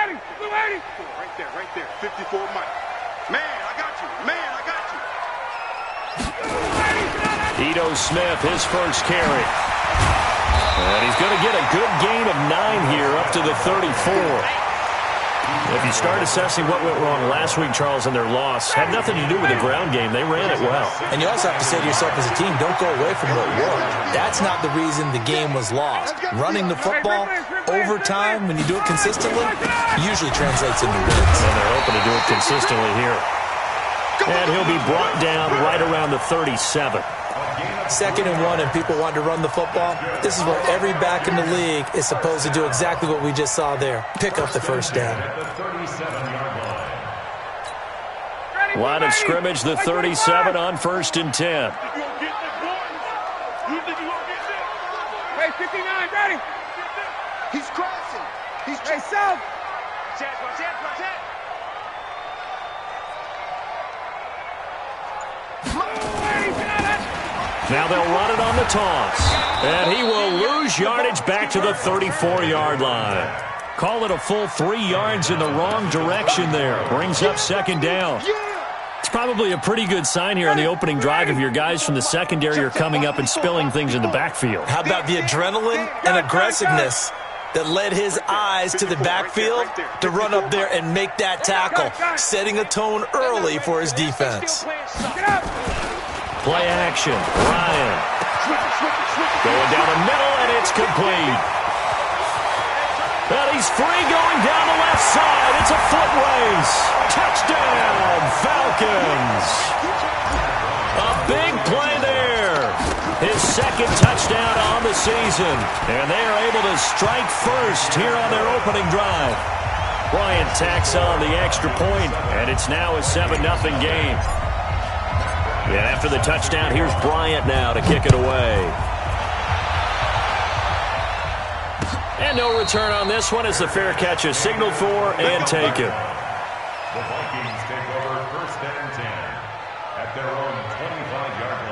Right there. 54 Mike. Man, I got you. Ito Smith, his first carry. And he's going to get a good gain of 9 here, up to the 34. If you start assessing what went wrong last week, Charles, in their loss, had nothing to do with the ground game. They ran it well. And you also have to say to yourself as a team, don't go away from what worked. That's not the reason the game was lost. Running the football over time, when you do it consistently, usually translates into wins. And they're hoping to do it consistently here. And he'll be brought down right around the 37. 2nd and 1, and people want to run the football. This is where every back in the league is supposed to do exactly what we just saw there. Pick up the first down. Line of scrimmage, the 37 on 1st and 10. Hey, 59, ready. He's crossing. He's south. Now they'll run it on the toss. And he will lose yardage back to the 34-yard line. Call it a full 3 yards in the wrong direction there. Brings up 2nd down. It's probably a pretty good sign here on the opening drive if your guys from the secondary are coming up and spilling things in the backfield. How about the adrenaline and aggressiveness that led his eyes to the backfield to run up there and make that tackle, setting a tone early for his defense. Play action. Ryan. Going down the middle, and it's complete. And he's free going down the left side. It's a foot race. Touchdown, Falcons. A big play there. His 2nd touchdown on the season. And they are able to strike first here on their opening drive. Bryant tacks on the extra point, and it's now a 7-0 game. Yeah, after the touchdown, here's Bryant now to kick it away. And no return on this one as the fair catch is signaled for and taken. The Vikings take over 1st and 10 at their own 25-yard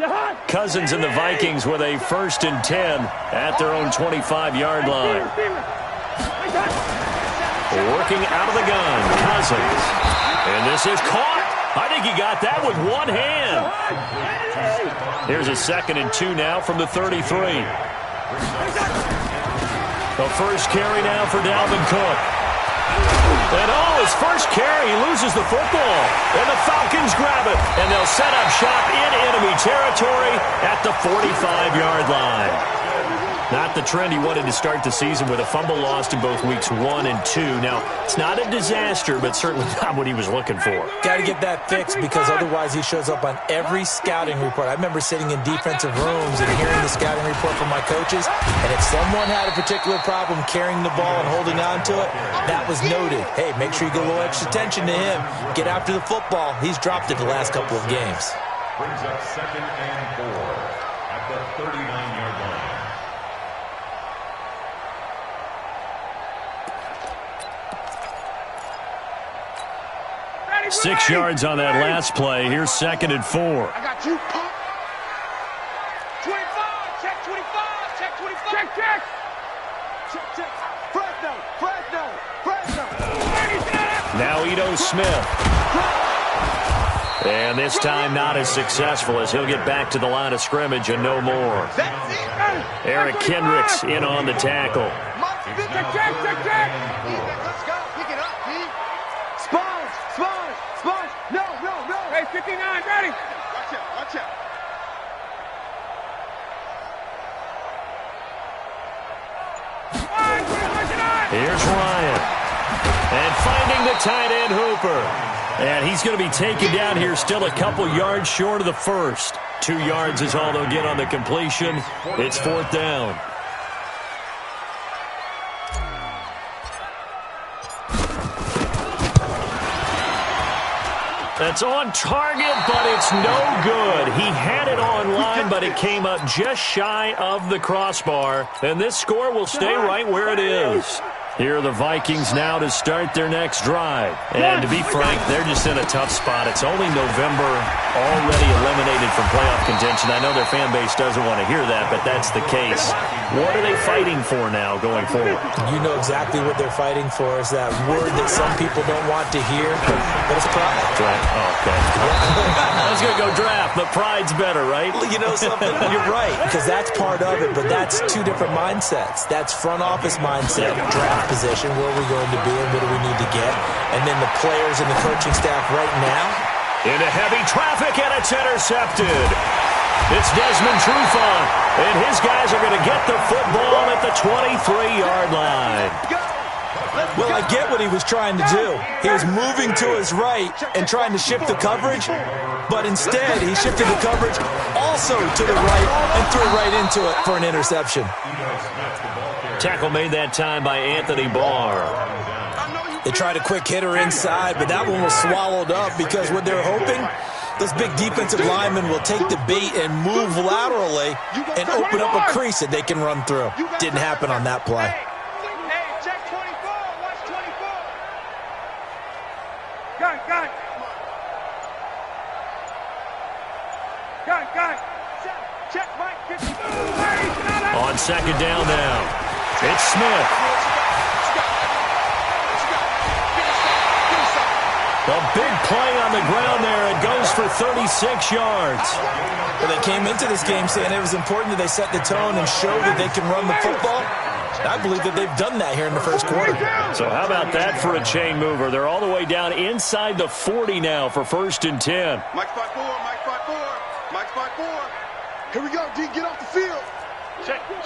line. Cousins and the Vikings with a 1st and 10 at their own 25-yard line. Working out of the gun, Cousins. And this is caught. I think he got that with one hand. Here's a 2nd and 2 now from the 33. The first carry now for Dalvin Cook. And his first carry, he loses the football. And the Falcons grab it. And they'll set up shop in enemy territory at the 45-yard line. Not the trend he wanted to start the season with a fumble lost in both weeks 1 and 2. Now, it's not a disaster, but certainly not what he was looking for. Got to get that fixed because otherwise he shows up on every scouting report. I remember sitting in defensive rooms and hearing the scouting report from my coaches, and if someone had a particular problem carrying the ball and holding on to it, that was noted. Hey, make sure you get a little extra attention to him. Get after the football. He's dropped it the last couple of games. Brings up 2nd and 4 at the 39-yard line. 6 yards on that last play. Here's 2nd and 4. I got you, pump. 25, check 25, check 25. Check. Check. Fresno. Now Ito Smith. And this time not as successful as he'll get back to the line of scrimmage and no more. Eric Kendricks in on the tackle. Check. Let's go. Pick it up, Pete. Sponge. No. Hey, 59, ready. Watch out. Here's Ryan. And finding the tight end Hooper. And he's going to be taken down here still a couple yards short of the first. 2 yards is all they'll get on the completion. It's 4th down. That's on target, but it's no good. He had it on line, but it came up just shy of the crossbar. And this score will stay right where it is. Here are the Vikings now to start their next drive. And to be frank, they're just in a tough spot. It's only November, already eliminated from playoff contention. I know their fan base doesn't want to hear that, but that's the case. What are they fighting for now going forward? You know exactly what they're fighting for. Is that word that some people don't want to hear, but it's pride. Draft. Oh, okay. I was going to go draft, but pride's better, right? You know something? You're right, because that's part of it, but that's two different mindsets. That's front office mindset, draft position, where are we going to be and what do we need to get, and then the players and the coaching staff right now. Into heavy traffic, and it's intercepted. It's Desmond Trufant, and his guys are going to get the football at the 23-yard line. Well, I get what he was trying to do. He was moving to his right and trying to shift the coverage, but instead he shifted the coverage also to the right and threw right into it for an interception. Tackle made that time by Anthony Barr. They tried a quick hitter inside, but that one was swallowed up because what they're hoping, those big defensive linemen will take the bait and move laterally and open up a crease that they can run through. Didn't happen on that play. Hey, check 24. Watch 24. Gun. Gun. Check Mike 52. On second down now. It's Smith. A big play on the ground there. It goes for 36 yards. Well, they came into this game saying it was important that they set the tone and show that they can run the football. I believe that they've done that here in the first quarter. So how about that for a chain mover? They're all the way down inside the 40 now for 1st and 10. Mike spot 4. Here we go, D. Get off the field. Check. Wait.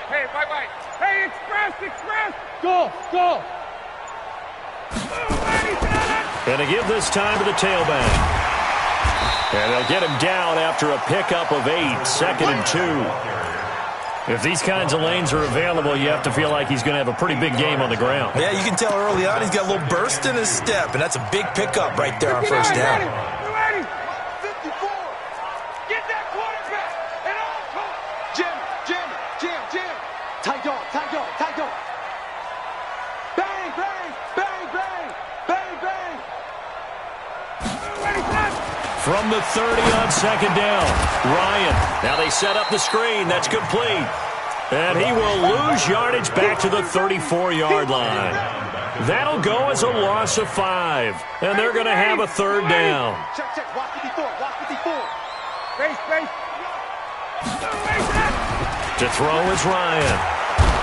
Hey, wait. Hey, express. Go. Gonna give this time to the tailback. And they'll get him down after a pickup of 8, 2nd and 2. If these kinds of lanes are available, you have to feel like he's going to have a pretty big game on the ground. Yeah, you can tell early on he's got a little burst in his step, and that's a big pickup right there on first down. Ready? 54. Get that quarterback. And all jam. Tight dog. Bang. From the 30 on second down, Ryan. Now they set up the screen. That's complete. And he will lose yardage back to the 34-yard line. That'll go as a loss of 5. And they're going to have a 3rd down. Check. Watch 54. Base. To throw is Ryan.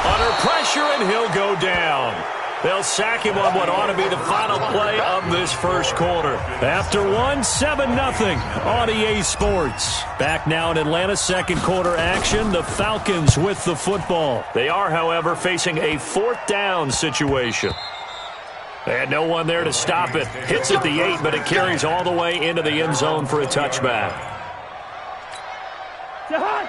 Under pressure, and he'll go down. They'll sack him on what ought to be the final play of this first quarter. After 7-0 on EA Sports. Back now in Atlanta, second quarter action. The Falcons with the football. They are, however, facing a 4th down situation. They had no one there to stop it. Hits at the 8, but it carries all the way into the end zone for a touchback.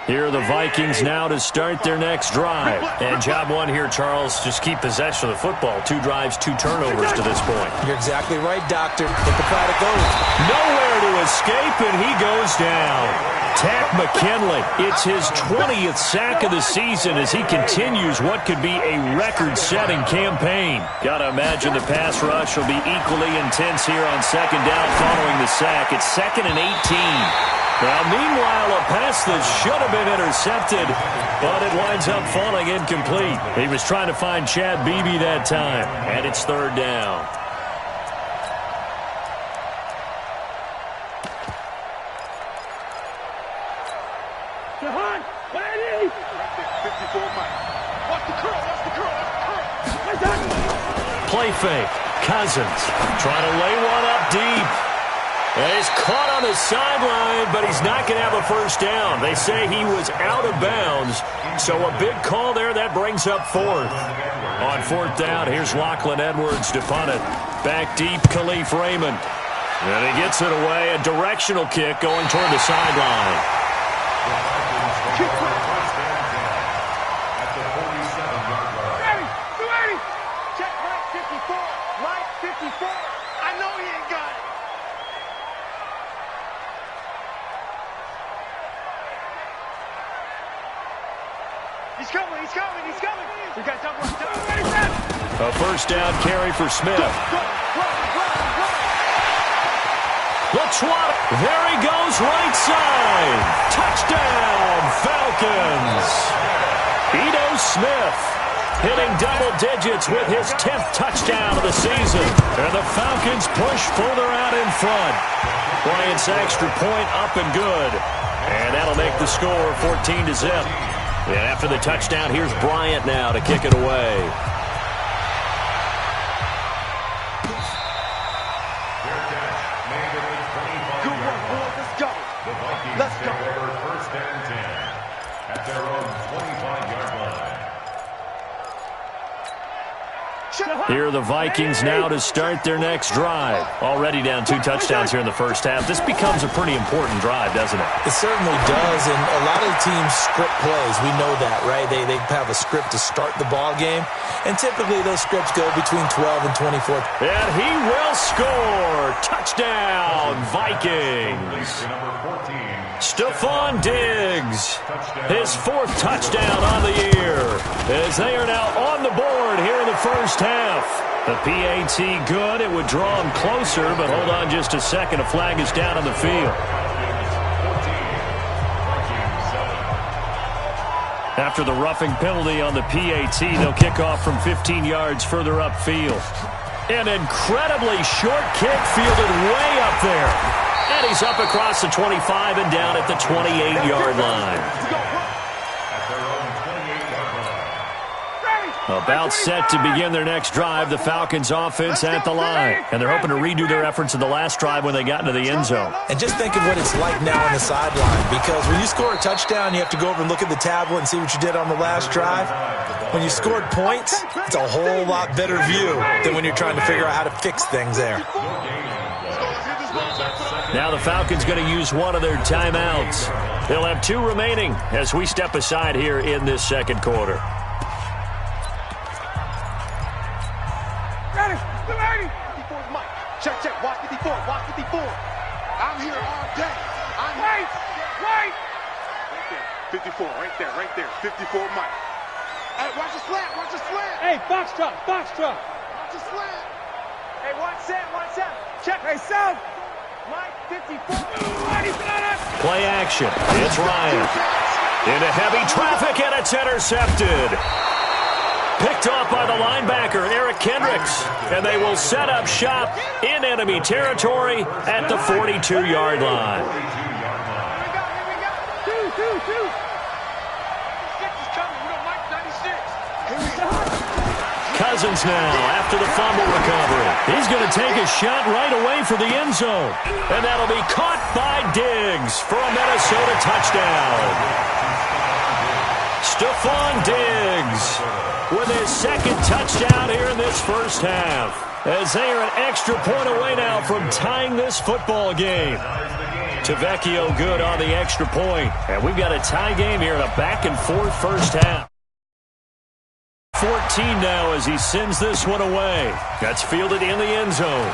Here are the Vikings now to start their next drive. And job one here, Charles, just keep possession of the football. 2 drives, 2 turnovers to this point. You're exactly right, Doctor. Hippocratic oath. Nowhere to escape, and he goes down. Tack McKinley, it's his 20th sack of the season as he continues what could be a record-setting campaign. Got to imagine the pass rush will be equally intense here on second down following the sack. It's 2nd and 18. Well, meanwhile, a pass that should have been intercepted, but it winds up falling incomplete. He was trying to find Chad Beebe that time, and it's 3rd down. Jahan, what I need? 54 Mike. Watch the curl. Play fake. Cousins trying to lay one up deep. And he's caught on the sideline, but he's not going to have a first down. They say he was out of bounds, so a big call there. That brings up 4th. On 4th down, here's Lachlan Edwards to punt it. Back deep, Khalif Raymond. And he gets it away. A directional kick going toward the sideline. Ready. Check right 54. Right 54. I know he ain't got it. He's coming. We got double. A first down carry for Smith. There he goes, right side. Touchdown, Falcons. Ito Smith hitting double digits with his 10th touchdown of the season. And the Falcons push further out in front. Bryant's extra point up and good. And that'll make the score 14-0. And after the touchdown, here's Bryant now to kick it away. Let's go. First and 10 at their own 25-yard line. Here are the Vikings now to start their next drive. Already down 2 touchdowns here in the first half. This becomes a pretty important drive, doesn't it? It certainly does, and a lot of the teams script plays. We know that, right? They have a script to start the ball game, and typically those scripts go between 12 and 24. And he will score. Touchdown, Vikings. Stephon Diggs, his 4th touchdown on the year, as they are now on the board here in the first half. The PAT good. It would draw him closer, but hold on just a second. A flag is down on the field. After the roughing penalty on the PAT, they'll kick off from 15 yards further upfield. An incredibly short kick fielded way up there. And he's up across the 25 and down at the 28-yard line. About set to begin their next drive, the Falcons offense at the line. And they're hoping to redo their efforts in the last drive when they got into the end zone. And just think of what it's like now on the sideline, because when you score a touchdown, you have to go over and look at the tablet and see what you did on the last drive. When you scored points, it's a whole lot better view than when you're trying to figure out how to fix things there. Now the Falcons going to use one of their timeouts. They'll have 2 remaining as we step aside here in this second quarter. Ready. 54's Mike. Check. Watch 54. I'm here all day. Wait. 54, right there. 54 Mike. Hey, watch the slant. Hey, box truck. Watch the slant. Hey, one set. Check. Hey, South. Mike, 54. Play action. It's Ryan. Into heavy traffic, and it's intercepted. Picked off by the linebacker, Eric Kendricks. And they will set up shop in enemy territory at the 42-yard line. Two. Cousins now after the fumble recovery. He's going to take a shot right away for the end zone. And that'll be caught by Diggs for a Minnesota touchdown. Stephon Diggs with his 2nd touchdown here in this first half. As they are an extra point away now from tying this football game. Tavecchio good on the extra point. And we've got a tie game here in a back-and-forth first half. 14 now as he sends this one away. That's fielded in the end zone.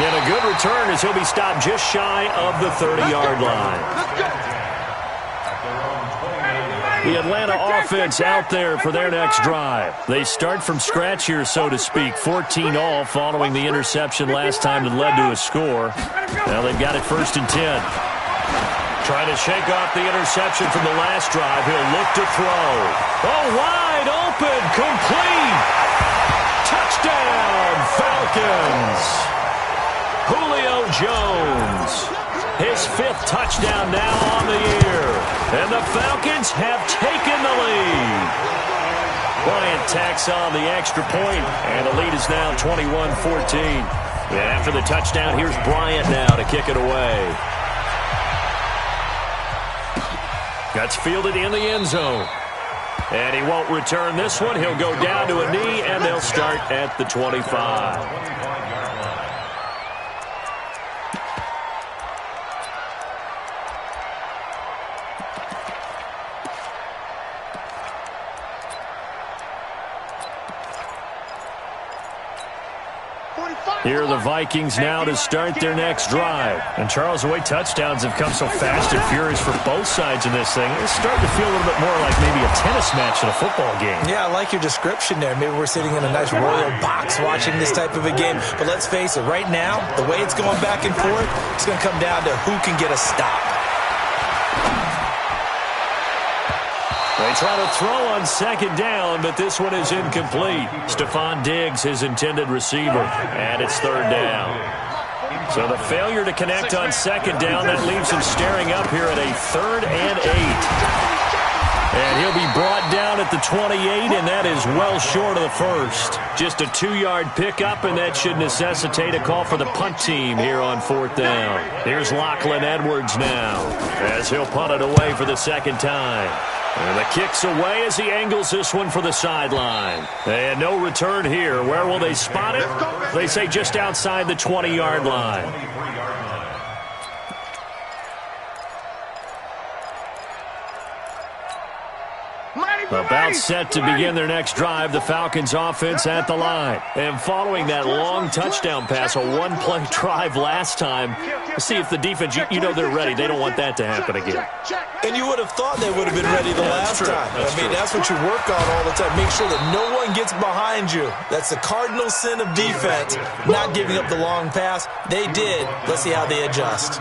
And a good return as he'll be stopped just shy of the 30-yard line. The Atlanta offense out there for their next drive. They start from scratch here, so to speak. 14 all following the interception last time that led to a score. Now they've got it 1st and 10. Trying to shake off the interception from the last drive. He'll look to throw. Oh, wide open, complete. Touchdown, Falcons. Julio Jones. His 5th touchdown now on the year. And the Falcons have taken the lead. Bryant tacks on the extra point, and the lead is now 21-14. And after the touchdown, here's Bryant now to kick it away. That's fielded in the end zone. And he won't return this one. He'll go down to a knee, and they'll start at the 25. Here are the Vikings now to start their next drive. And, Charles, the way touchdowns have come so fast and furious for both sides in this thing, it's starting to feel a little bit more like maybe a tennis match in a football game. Yeah, I like your description there. Maybe we're sitting in a nice royal box watching this type of a game. But let's face it, right now, the way it's going back and forth, it's going to come down to who can get a stop. They try to throw on second down, but this one is incomplete. Stephon Diggs, his intended receiver, and it's third down. So the failure to connect on second down, that leaves him staring up here at a 3rd and 8. And he'll be brought down at the 28, and that is well short of the first. Just a 2-yard pickup, and that should necessitate a call for the punt team here on 4th down. Here's Lachlan Edwards now, as he'll punt it away for the second time. And the kick's away as he angles this one for the sideline. And no return here. Where will they spot it? They say just outside the 20-yard line. About set to begin their next drive, the Falcons offense at the line. And following that long touchdown pass, a one-play drive last time, see if the defense, you know they're ready. They don't want that to happen again. And you would have thought they would have been ready the last time. That's what you work on all the time. Make sure that no one gets behind you. That's the cardinal sin of defense, not giving up the long pass. They did. Let's see how they adjust.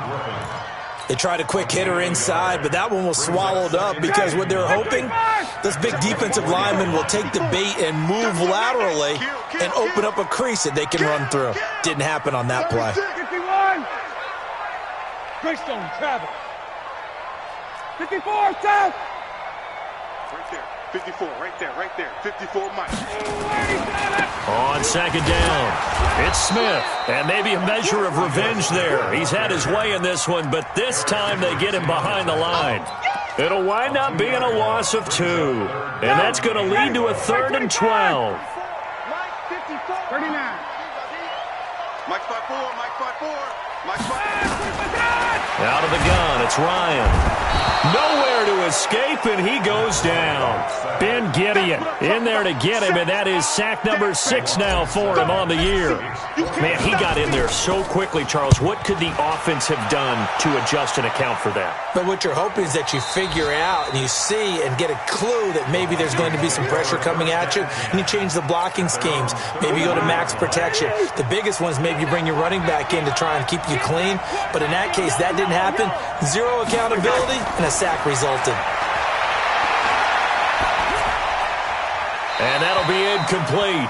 They tried a quick hitter inside, but that one was swallowed up because what they're hoping, this big defensive lineman will take the bait and move laterally and open up a crease that they can run through. Didn't happen on that play. 51. Greystone, travel. 54, south. Right there. 54, right there. 54, Mike. On second down, it's Smith, and maybe a measure of revenge there. He's had his way in this one, but this time they get him behind the line. It'll wind up being a loss of 2, and that's going to lead to a 3rd and 12. Mike 54. 39. Mike 54, Mike 54, Mike 54. Out of the gun, it's Ryan. Nowhere to escape, and he goes down. Ben Gideon in there to get him, and that is sack number 6 now for him on the year. Man, he got in there so quickly, Charles. What could the offense have done to adjust and account for that? But what you're hoping is that you figure out and you see and get a clue that maybe there's going to be some pressure coming at you, and you change the blocking schemes. Maybe you go to max protection. The biggest one is maybe you bring your running back in to try and keep you clean. But in that case, that didn't happen. 0 accountability, and a sack resulted. And that'll be incomplete.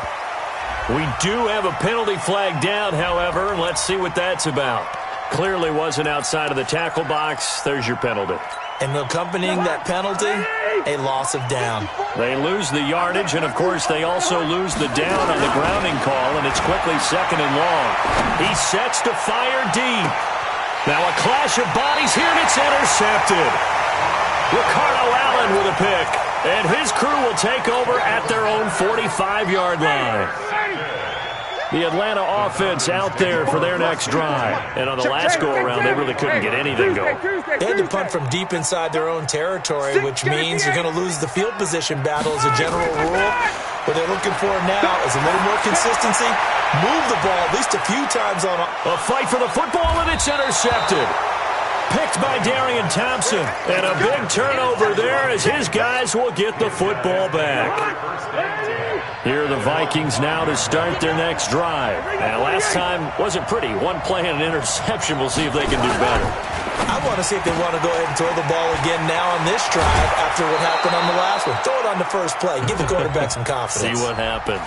We do have a penalty flag down, however, and let's see what that's about. Clearly wasn't outside of the tackle box. There's your penalty. And accompanying that penalty, a loss of down. They lose the yardage, and, of course, they also lose the down on the grounding call, and it's quickly 2nd and long. He sets to fire deep. Now a clash of bodies here, and it's intercepted. Ricardo Allen with a pick, and his crew will take over at their own 45-yard line. The Atlanta offense out there for their next drive. And on the last go-around, they really couldn't get anything going. They had to punt from deep inside their own territory, which means you're going to lose the field position battle as a general rule. What they're looking for now is a little more consistency. Move the ball at least a few times on a fight for the football, and it's intercepted. Picked by Darian Thompson. And a big turnover there as his guys will get the football back. Here are the Vikings now to start their next drive. And last time wasn't pretty. One play and an interception. We'll see if they can do better. I want to see if they want to go ahead and throw the ball again now on this drive after what happened on the last one. Throw it on the first play. Give the quarterback some confidence. See what happens.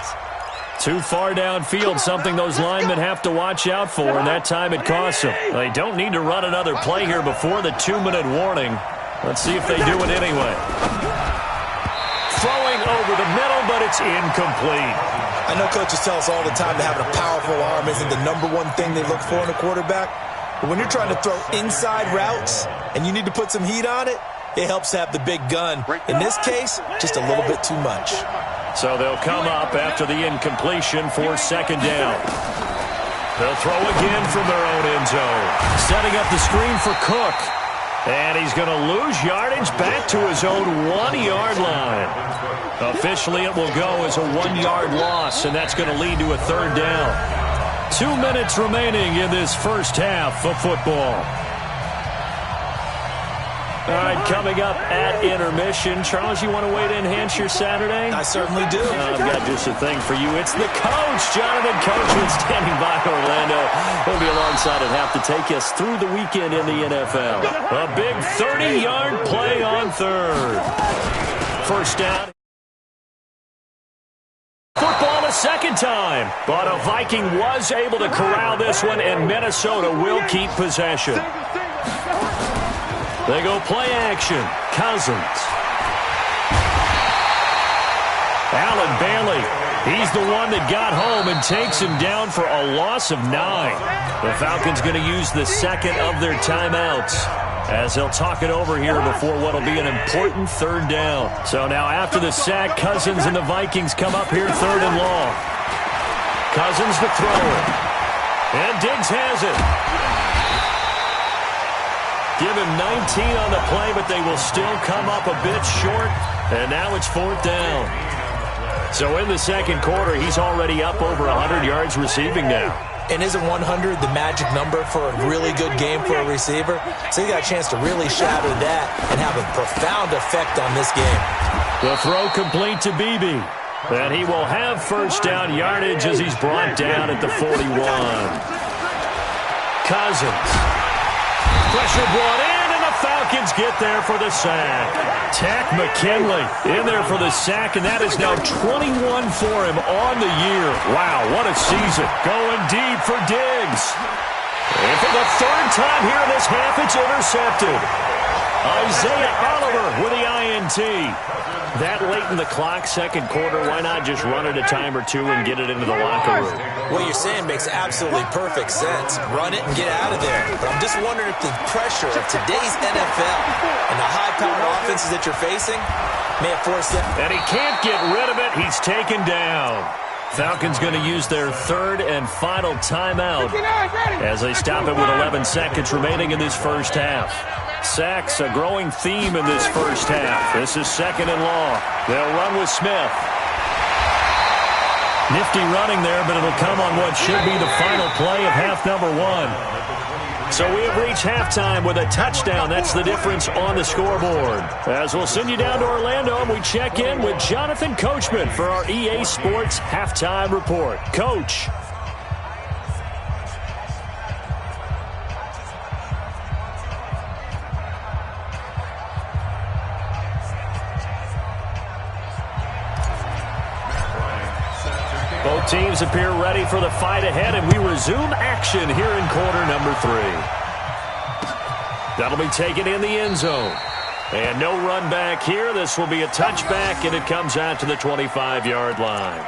Too far downfield, something those linemen have to watch out for, and that time it costs them. They don't need to run another play here before the 2-minute warning. Let's see if they do it anyway. Throwing over the middle, but it's incomplete. I know coaches tell us all the time that having a powerful arm isn't the number one thing they look for in a quarterback. But when you're trying to throw inside routes and you need to put some heat on it, it helps to have the big gun. In this case, just a little bit too much. So they'll come up after the incompletion for 2nd down. They'll throw again from their own end zone. Setting up the screen for Cook. And he's going to lose yardage back to his own 1-yard line. Officially, it will go as a 1-yard loss, and that's going to lead to a 3rd down. 2 minutes remaining in this first half of football. All right, coming up at intermission. Charles, you want to wait to enhance your Saturday? I certainly do. I've got just a thing for you. It's the coach, Jonathan Coachman, standing by Orlando. He'll be alongside at half to take us through the weekend in the NFL. A big 30-yard play on third. First down. Football a second time. But a Viking was able to corral this one, and Minnesota will keep possession. They go play action. Cousins. Allen Bailey. He's the one that got home and takes him down for a loss of 9. The Falcons going to use the second of their timeouts as they'll talk it over here before what will be an important third down. So now after the sack, Cousins and the Vikings come up here third and long. Cousins to throw it. And Diggs has it. Give him 19 on the play, but they will still come up a bit short. And now it's fourth down. So in the second quarter, he's already up over 100 yards receiving now. And isn't 100 the magic number for a really good game for a receiver? So he got a chance to really shatter that and have a profound effect on this game. The throw complete to Beebe. And he will have first down yardage as he's brought down at the 41. Cousins. Pressure brought in, and the Falcons get there for the sack. Tack McKinley in there for the sack, and that is now 21 for him on the year. Wow, what a season. Going deep for Diggs. And for the third time here in this half, it's intercepted. Isaiah Oliver with the INT. That late in the clock, second quarter, why not just run it a time or two and get it into the locker room? What you're saying makes absolutely perfect sense. Run it and get out of there. But I'm just wondering if the pressure of today's NFL and the high-powered offenses that you're facing may have forced them. And he can't get rid of it. He's taken down. Falcons going to use their third and final timeout as they stop it with 11 seconds remaining in this first half. Sacks, a growing theme in this first half. This is second and long. They'll run with Smith. Nifty running there, but it'll come on what should be the final play of half number 1. So we have reached halftime with a touchdown. That's the difference on the scoreboard. As we'll send you down to Orlando, and we check in with Jonathan Coachman for our EA Sports Halftime Report. Coach. Both teams appear ready for the fight ahead, and we resume action here in quarter number 3. That'll be taken in the end zone. And no run back here. This will be a touchback, and it comes out to the 25-yard line.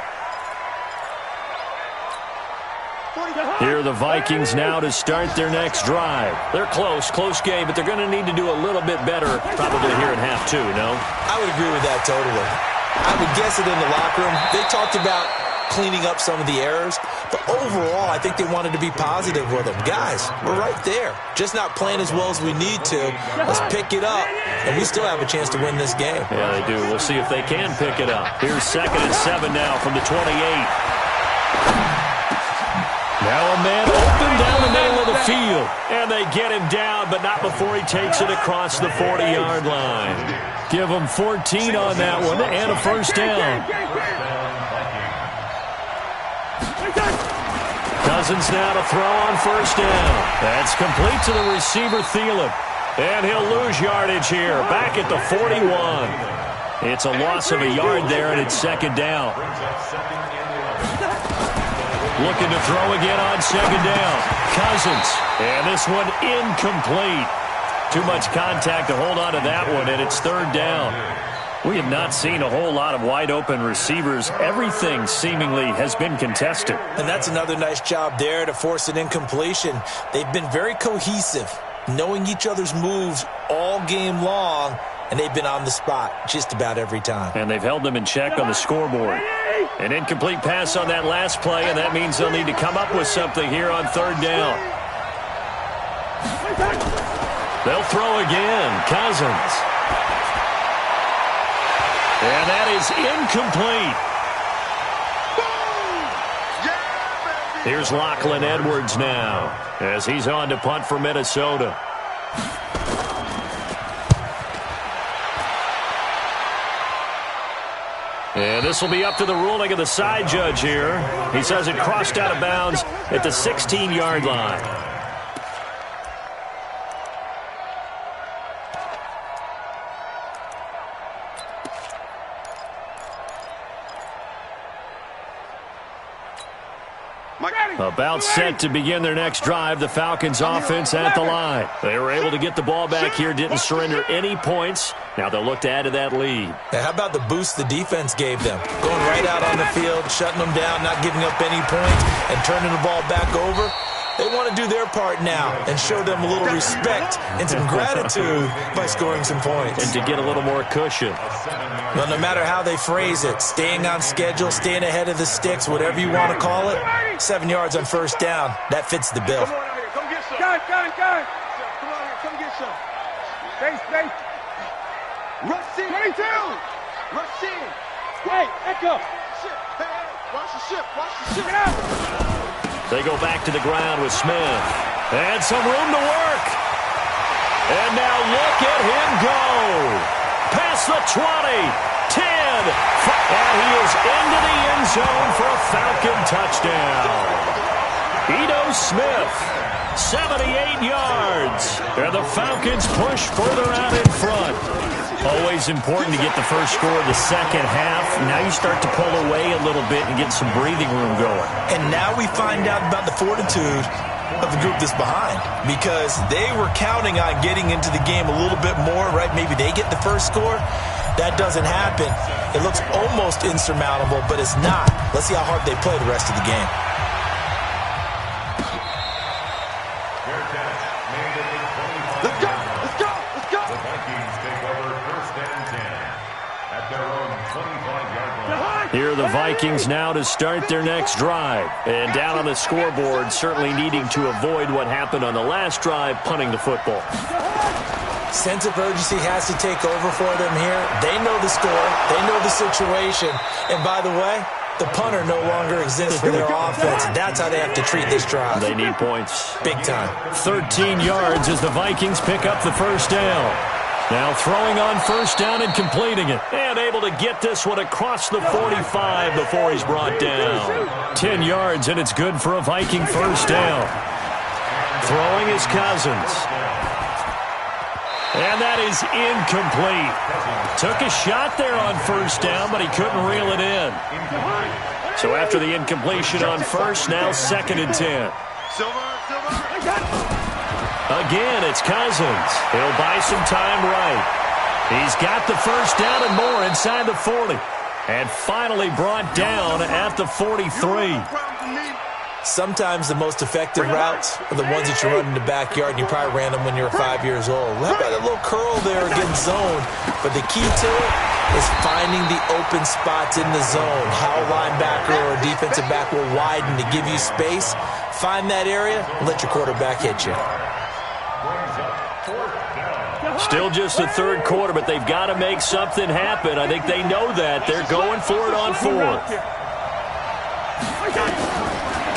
Here are the Vikings now to start their next drive. They're close game, but they're going to need to do a little bit better probably here in half 2, no? I would agree with that totally. I would guess it in the locker room. They talked about cleaning up some of the errors, but overall, I think they wanted to be positive with them. Guys, we're right there. Just not playing as well as we need to. Let's pick it up, and we still have a chance to win this game. Yeah, they do. We'll see if they can pick it up. Here's 2nd and 7 now from the 28. Now a man open down the middle of the field, and they get him down, but not before he takes it across the 40-yard line. Give him 14 on that one, and a first down. Cousins now to throw on first down. That's complete to the receiver, Thielen. And he'll lose yardage here, back at the 41. It's a loss of a yard there, and it's second down. Looking to throw again on second down. Cousins. And this one incomplete. Too much contact to hold on to that one, and it's third down. We have not seen a whole lot of wide-open receivers. Everything seemingly has been contested. And that's another nice job there to force an incompletion. They've been very cohesive, knowing each other's moves all game long, and they've been on the spot just about every time. And they've held them in check on the scoreboard. An incomplete pass on that last play, and that means they'll need to come up with something here on third down. They'll throw again. Cousins. And that is incomplete. Here's Lachlan Edwards now as he's on to punt for Minnesota. And this will be up to the ruling of the side judge here. He says it crossed out of bounds at the 16-yard line. About set to begin their next drive, the Falcons offense at the line. They were able to get the ball back here, didn't surrender any points. Now they'll look to add to that lead. Now, how about the boost the defense gave them? Going right out on the field, shutting them down, not giving up any points, and turning the ball back over. They want to do their part now and show them a little respect and some gratitude by scoring some points. And to get a little more cushion. Well, no matter how they phrase it, staying on schedule, staying ahead of the sticks, whatever you want to call it, 7 yards on first down, that fits the bill. Come on get some. Space. Rush in. 22. Rush in. Hey, echo. Watch the ship. Get out. They go back to the ground with Smith. And some room to work. And now look at him go. Past the 20, 10, and he is into the end zone for a Falcon touchdown. Ito Smith, 78 yards. And the Falcons push further out in front. Always important to get the first score of the second half. Now you start to pull away a little bit and get some breathing room going. And now we find out about the fortitude of the group that's behind, because they were counting on getting into the game a little bit more, right? Maybe they get the first score. That doesn't happen. It looks almost insurmountable, but it's not. Let's see how hard they play the rest of the game. Let's go. The Vikings take over first and 10 at their own 25-yard line. Here are the Vikings now to start their next drive. And down on the scoreboard, certainly needing to avoid what happened on the last drive, punting the football. Sense of urgency has to take over for them here. They know the score. They know the situation. And by the way, the punter no longer exists for their offense. That's how they have to treat this drive. They need points. Big time. 13 yards as the Vikings pick up the first down. Now throwing on first down and completing it. And able to get this one across the 45 before he's brought down. 10 yards, and it's good for a Viking first down. Throwing is Cousins. And that is incomplete. Took a shot there on first down, but he couldn't reel it in. So after the incompletion on first, now 2nd and 10. Again, it's Cousins. He'll buy some time right. He's got the first down and more inside the 40. And finally brought down at the 43. Sometimes the most effective routes are the ones that you run in the backyard, and you probably ran them when you were 5 years old. How about a little curl there against zone? But the key to it is finding the open spots in the zone. How a linebacker or a defensive back will widen to give you space. Find that area and let your quarterback hit you. Still just the third quarter, but they've got to make something happen. I think they know that. They're going for it on fourth.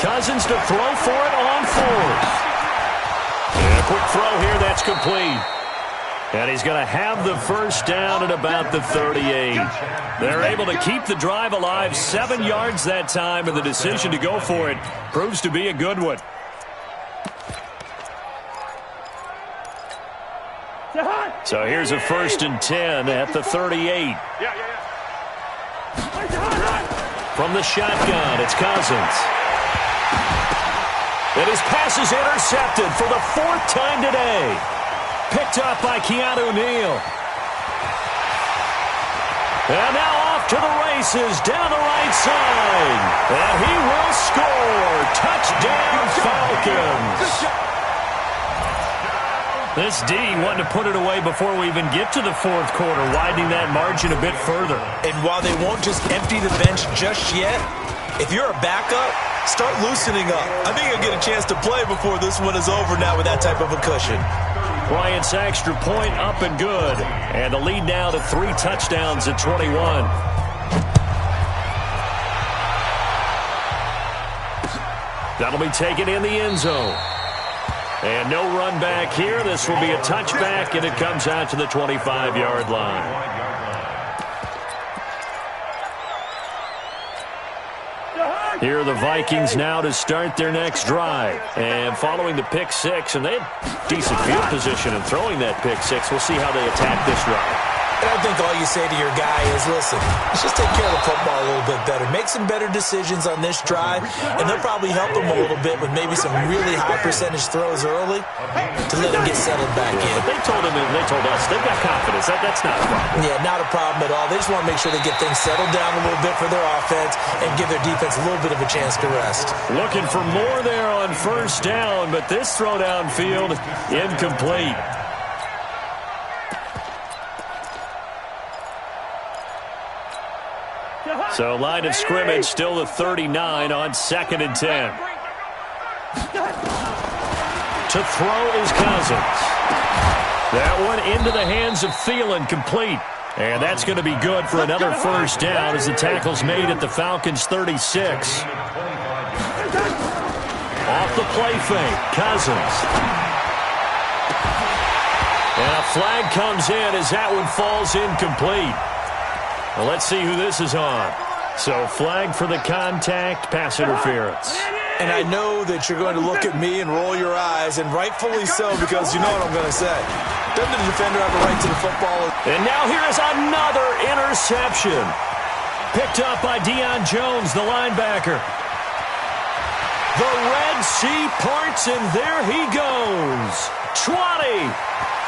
Cousins to throw for it on fourth. And a quick throw here, that's complete. And he's going to have the first down at about the 38. They're able to keep the drive alive, 7 yards that time, and the decision to go for it proves to be a good one. So here's a 1st and 10 at the 38. From the shotgun, it's Cousins. And his pass is intercepted for the 4th time today. Picked up by Keanu Neal. And now off to the races down the right side. And he will score. Touchdown, Falcons. This D wanted to put it away before we even get to the 4th quarter, widening that margin a bit further. And while they won't just empty the bench just yet, if you're a backup, start loosening up. I think you'll get a chance to play before this one is over now with that type of a cushion. Bryant's extra point up and good. And the lead now to 3 touchdowns at 21. That'll be taken in the end zone. And no run back here. This will be a touchback, and it comes out to the 25-yard line. Here are the Vikings now to start their next drive. And following the pick six, and they had decent field position in throwing that pick six. We'll see how they attack this drive. And I think all you say to your guy is, listen, let's just take care of the football a little bit better. Make some better decisions on this drive, and they'll probably help him a little bit with maybe some really high percentage throws early to let him get settled back in. But they told him, and they told us, they've got confidence. That's not a problem. Yeah, not a problem at all. They just want to make sure they get things settled down a little bit for their offense and give their defense a little bit of a chance to rest. Looking for more there on first down, but this throw downfield, incomplete. So line of scrimmage still the 39 on 2nd and 10. To throw is Cousins. That one into the hands of Thielen, complete. And that's going to be good for another first down as the tackle's made at the Falcons' 36. Off the play fake, Cousins. And a flag comes in as that one falls incomplete. Well, let's see who this is on. So flag for the contact, pass interference. And I know that you're going to look at me and roll your eyes, and rightfully so, because you know what I'm going to say. Doesn't the defender have a right to the football? And now here is another interception. Picked up by Deion Jones, the linebacker. The Red Sea parts, and there he goes. 20,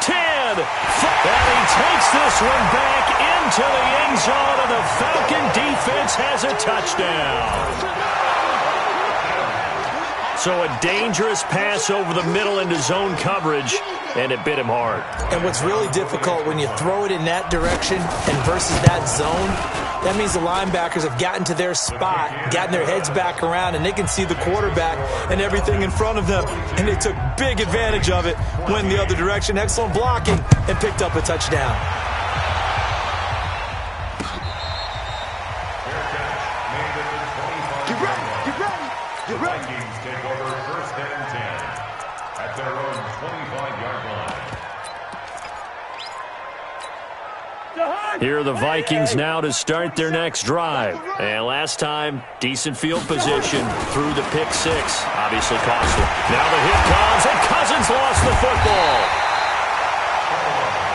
10, 5. And he takes this one back into the end zone, and the Falcon defense has a touchdown. So a dangerous pass over the middle into zone coverage, and it bit him hard. And what's really difficult when you throw it in that direction and versus that zone, that means the linebackers have gotten to their spot, gotten their heads back around, and they can see the quarterback and everything in front of them. And they took big advantage of it, went the other direction. Excellent blocking, and picked up a touchdown. Get ready, get ready, get ready. Vikings take over 1st and 10 at their own 25-yard line. Here are the Vikings now to start their next drive. And last time, decent field position through the pick six. Obviously costly. Now the hit comes, and Cousins lost the football.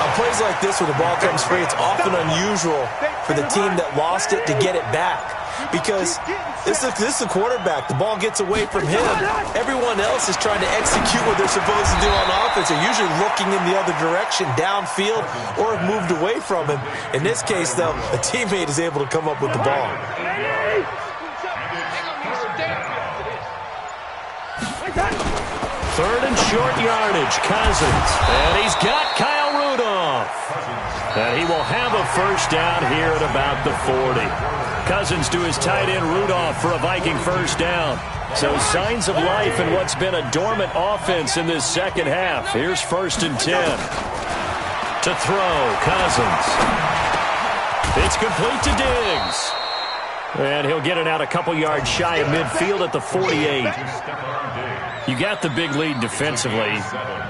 On plays like this where the ball comes free, it's often unusual for the team that lost it to get it back. Because this is the quarterback. The ball gets away from him. Everyone else is trying to execute what they're supposed to do on offense. They're usually looking in the other direction, downfield, or have moved away from him. In this case, though, a teammate is able to come up with the ball. 3rd and short yardage, Cousins. And he's got Kyle Rudolph. And he will have a first down here at about the 40. Cousins to his tight end Rudolph for a Viking first down. So signs of life in what's been a dormant offense in this second half. Here's 1st and 10. To throw, Cousins. It's complete to Diggs. And he'll get it out a couple yards shy of midfield at the 48. You got the big lead defensively,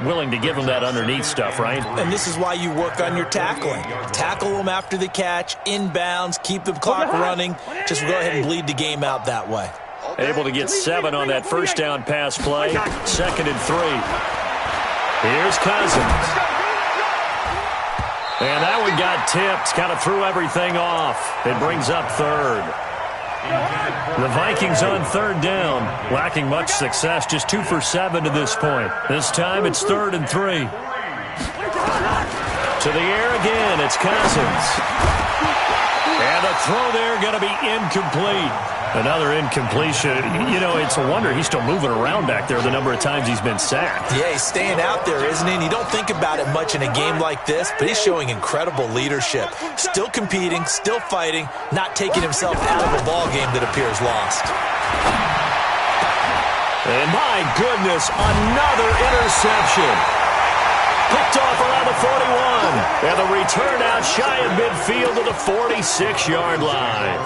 willing to give them that underneath stuff, right? And this is why you work on your tackling. Tackle them after the catch, inbounds, keep the clock running. Just go ahead and bleed the game out that way. Able to get 7 on that first down pass play. 2nd and 3. Here's Cousins. And that one got tipped, kind of threw everything off. It brings up 3rd. The Vikings on 3rd down, lacking much success, just 2 for 7 to this point. This time it's 3rd and 3. To the air again, it's Cousins. And the throw there going to be incomplete. Another incompletion. You know, it's a wonder he's still moving around back there the number of times he's been sacked. Yeah, he's staying out there, isn't he? And you don't think about it much in a game like this, but he's showing incredible leadership. Still competing, still fighting, not taking himself out of a ball game that appears lost. And my goodness, another interception. Picked off around the 41. And the return out shy of midfield to the 46-yard line.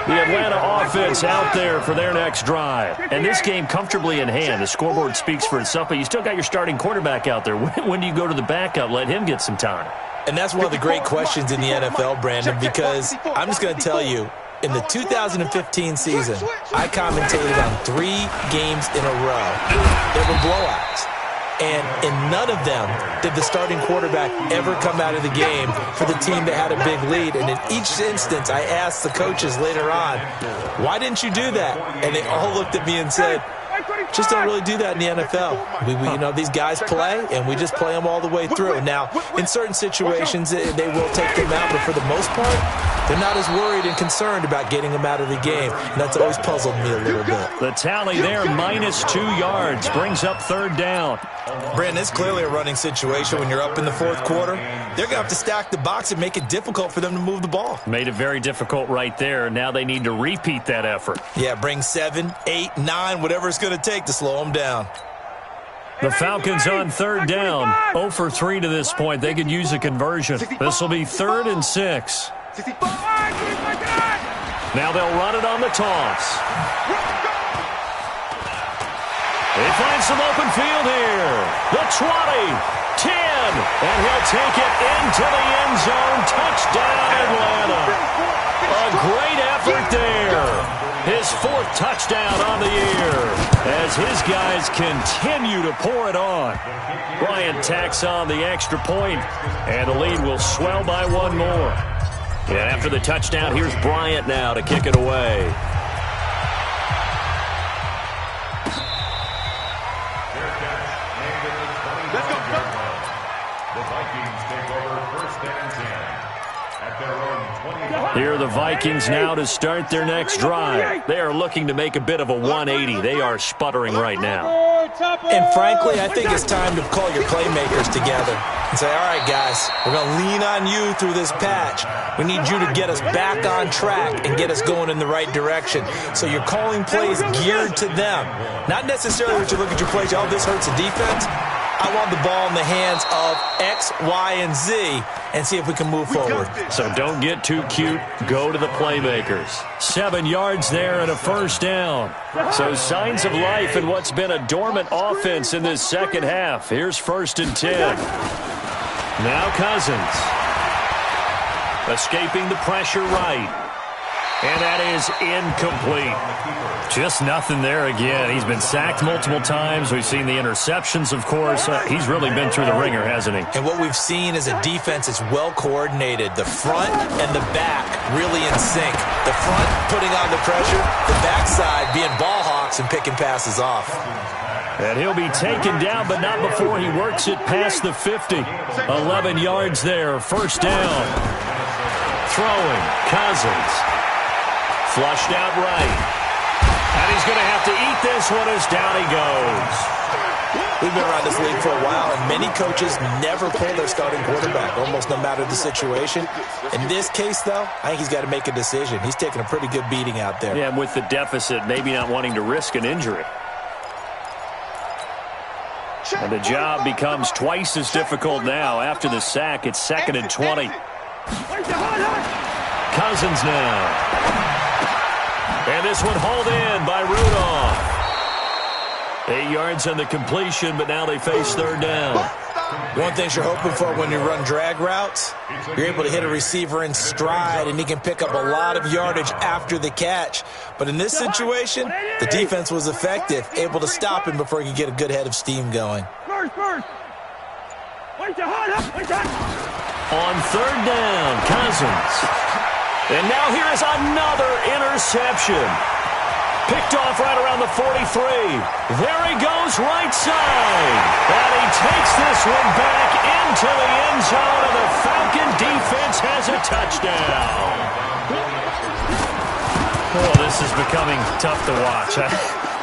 The Atlanta offense out there for their next drive. And this game comfortably in hand. The scoreboard speaks for itself, but you still got your starting quarterback out there. When do you go to the backup? Let him get some time. And that's one of the great questions in the NFL, Brandon, because I'm just going to tell you, in the 2015 season, I commentated on 3 games in a row. They were blowouts. And in none of them did the starting quarterback ever come out of the game for the team that had a big lead. And in each instance, I asked the coaches later on, why didn't you do that? And they all looked at me and said, just don't really do that in the NFL. These guys play, and we just play them all the way through. Now, in certain situations, they will take them out, but for the most part, they're not as worried and concerned about getting them out of the game. And that's always puzzled me a little bit. The tally there, -2 yards, brings up 3rd down. Brandon, it's clearly a running situation when you're up in the 4th quarter. They're going to have to stack the box and make it difficult for them to move the ball. Made it very difficult right there. Now they need to repeat that effort. Yeah, bring 7, 8, 9, whatever it's going to take to slow them down. The Falcons on 3rd down. 0 for 3 to this point. They could use a conversion. This will be 3rd and 6. Now they'll run it on the toss. They find some open field here. The 20, 10, and he'll take it into the end zone. Touchdown, Atlanta. A great effort there. His 4th touchdown on the year as his guys continue to pour it on. Bryant tacks on the extra point, and the lead will swell by 1 more. And after the touchdown, here's Bryant now to kick it away. Here are the Vikings now to start their next drive. They are looking to make a bit of a 180. They are sputtering right now. And frankly, I think it's time to call your playmakers together and say, all right, guys, we're going to lean on you through this patch. We need you to get us back on track and get us going in the right direction. So you're calling plays geared to them. Not necessarily what you look at your plays, oh, this hurts the defense. I want the ball in the hands of X, Y, and Z and see if we can move forward. So don't get too cute. Go to the playmakers. 7 yards there and a 1st down. So signs of life in what's been a dormant offense in this second half. Here's 1st and 10. Now Cousins. Escaping the pressure right. And that is incomplete. Just nothing there again. He's been sacked multiple times. We've seen the interceptions, of course. He's really been through the ringer, hasn't he? And what we've seen is a defense that's well coordinated. The front and the back really in sync. The front putting on the pressure, the backside being ball hawks and picking passes off. And he'll be taken down, but not before he works it past the 50. 11 yards there, 1st down. Throwing, Cousins. Flushed out right. And he's going to have to eat this one as down he goes. We've been around this league for a while, and many coaches never pull their starting quarterback, almost no matter the situation. In this case, though, I think he's got to make a decision. He's taking a pretty good beating out there. Yeah, and with the deficit, maybe not wanting to risk an injury. And the job becomes twice as difficult now. After the sack, it's 2nd and 20. Cousins now. And this one hauled in by Rudolph. 8 yards on the completion, but now they face 3rd down. One thing you're hoping for when you run drag routes, you're able to hit a receiver in stride, and he can pick up a lot of yardage after the catch. But in this situation, the defense was effective, able to stop him before he could get a good head of steam going. On 3rd down, Cousins. And now here is another interception. Picked off right around the 43. There he goes right side. And he takes this one back into the end zone, and the Falcon defense has a touchdown. Oh, this is becoming tough to watch.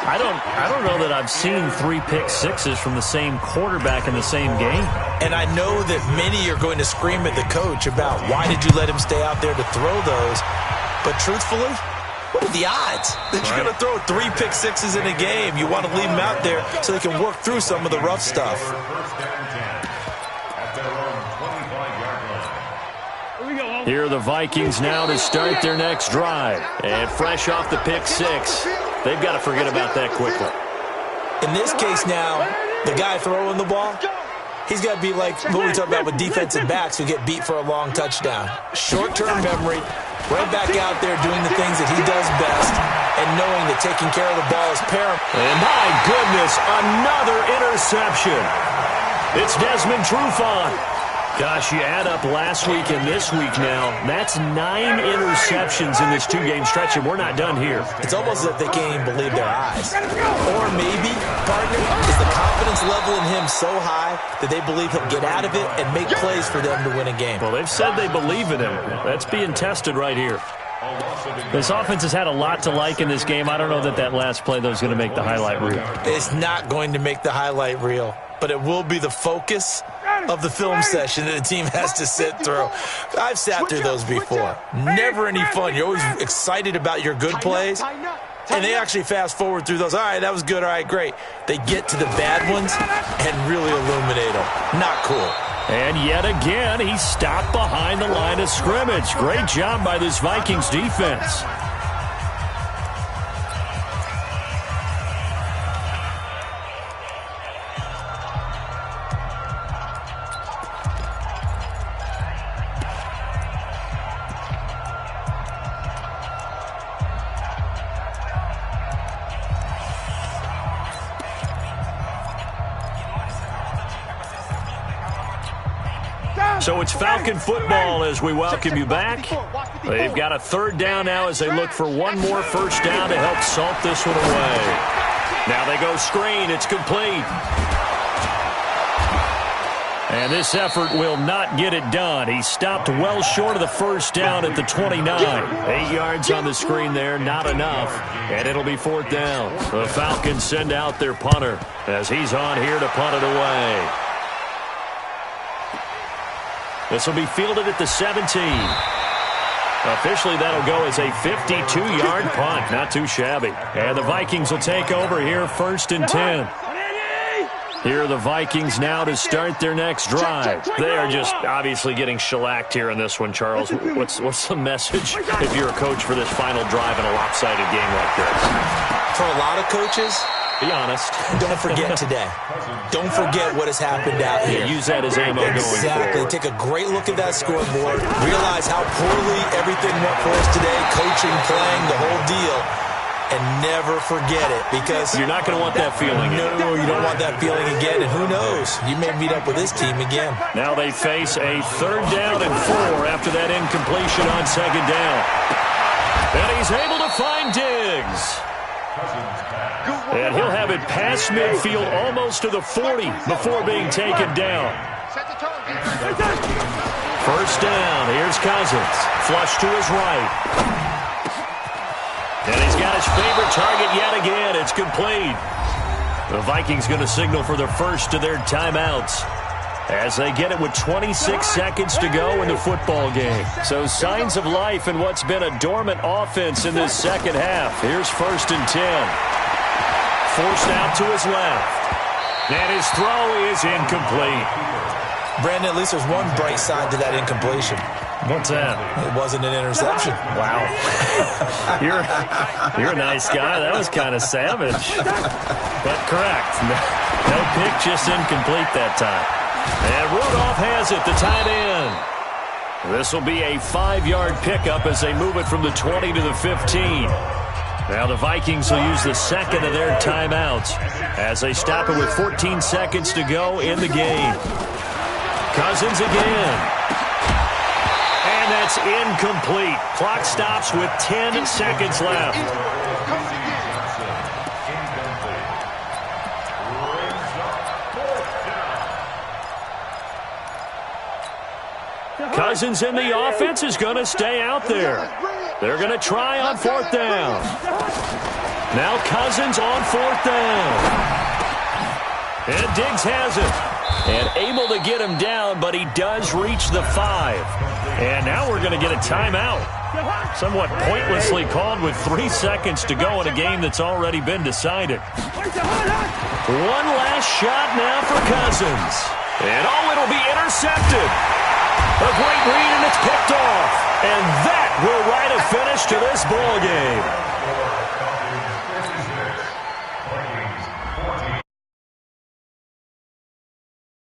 I don't know that I've seen 3 pick sixes from the same quarterback in the same game. And I know that many are going to scream at the coach about why did you let him stay out there to throw those. But truthfully, what are the odds that you're going to throw 3 pick sixes in a game? You want to leave them out there so they can work through some of the rough stuff. Here we go, Here are the Vikings now to start their next drive. And fresh off the pick six, they've got to forget about that quickly. In this case now, the guy throwing the ball, he's got to be like what we talk about with defensive backs who get beat for a long touchdown. Short-term memory, right back out there doing the things that he does best and knowing that taking care of the ball is paramount. And my goodness, another interception. It's Desmond Trufant. Gosh, you add up last week and this week now, that's 9 interceptions in this two-game stretch, and we're not done here. It's almost as if they can't even believe their eyes. Or maybe, partner, is the confidence level in him so high that they believe he'll get out of it and make plays for them to win a game. Well, they've said they believe in him. That's being tested right here. This offense has had a lot to like in this game. I don't know that that last play, though, is going to make the highlight reel. It's not going to make the highlight reel, but it will be the focus of the film session that the team has to sit through. I've sat through those before. Never any fun. You're always excited about your good plays, and they actually fast forward through those. All right, that was good. All right, great. They get to the bad ones and really illuminate them. Not cool. And yet again, he stopped behind the line of scrimmage. Great job by this Vikings defense. So it's Falcon football as we welcome you back. They've got a third down now as they look for one more first down to help salt this one away. Now they go screen. It's complete. And this effort will not get it done. He stopped well short of the first down at the 29. 8 yards on the screen there, not enough. And it'll be fourth down. The Falcons send out their punter as he's on here to punt it away. This will be fielded at the 17. Officially, that'll go as a 52-yard punt. Not too shabby. And the Vikings will take over here first and 10. Here are the Vikings now to start their next drive. They are just obviously getting shellacked here in this one, Charles. What's the message if you're a coach for this final drive in a lopsided game like this? For a lot of coaches, be honest. Don't forget today. Don't forget what has happened out here. Yeah, use that as ammo going forward. Exactly. Take a great look at that scoreboard. Realize how poorly everything went for us today. Coaching, playing, the whole deal. And never forget it, because you're not going to want that feeling. No, you don't want that feeling again. And who knows? You may meet up with this team again. Now they face a third down and 4 after that incompletion on second down. And he's able to find Diggs. And he'll have it past midfield almost to the 40 before being taken down. First down. Here's Cousins. Flush to his right. And he's got his favorite target yet again. It's complete. The Vikings going to signal for the first of their timeouts as they get it with 26 seconds to go in the football game. So signs of life in what's been a dormant offense in this second half. Here's first and 10. Forced out to his left. And his throw is incomplete. Brandon, at least there's one bright side to that incompletion. What's that? It wasn't an interception. Wow. You're a nice guy. That was kind of savage. But correct. No pick, just incomplete that time. And Rudolph has it, the tight end. This will be a 5-yard pickup as they move it from the 20 to the 15. Now the Vikings will use the second of their timeouts as they stop it with 14 seconds to go in the game. Cousins again. And that's incomplete. Clock stops with 10 seconds left. Cousins in the offense is going to stay out there. They're going to try on fourth down. Now Cousins on fourth down. And Diggs has it. And able to get him down, but he does reach the 5. And now we're going to get a timeout. Somewhat pointlessly called with 3 seconds to go in a game that's already been decided. One last shot now for Cousins. And it'll be intercepted. A great read, and it's picked off. to this ball game.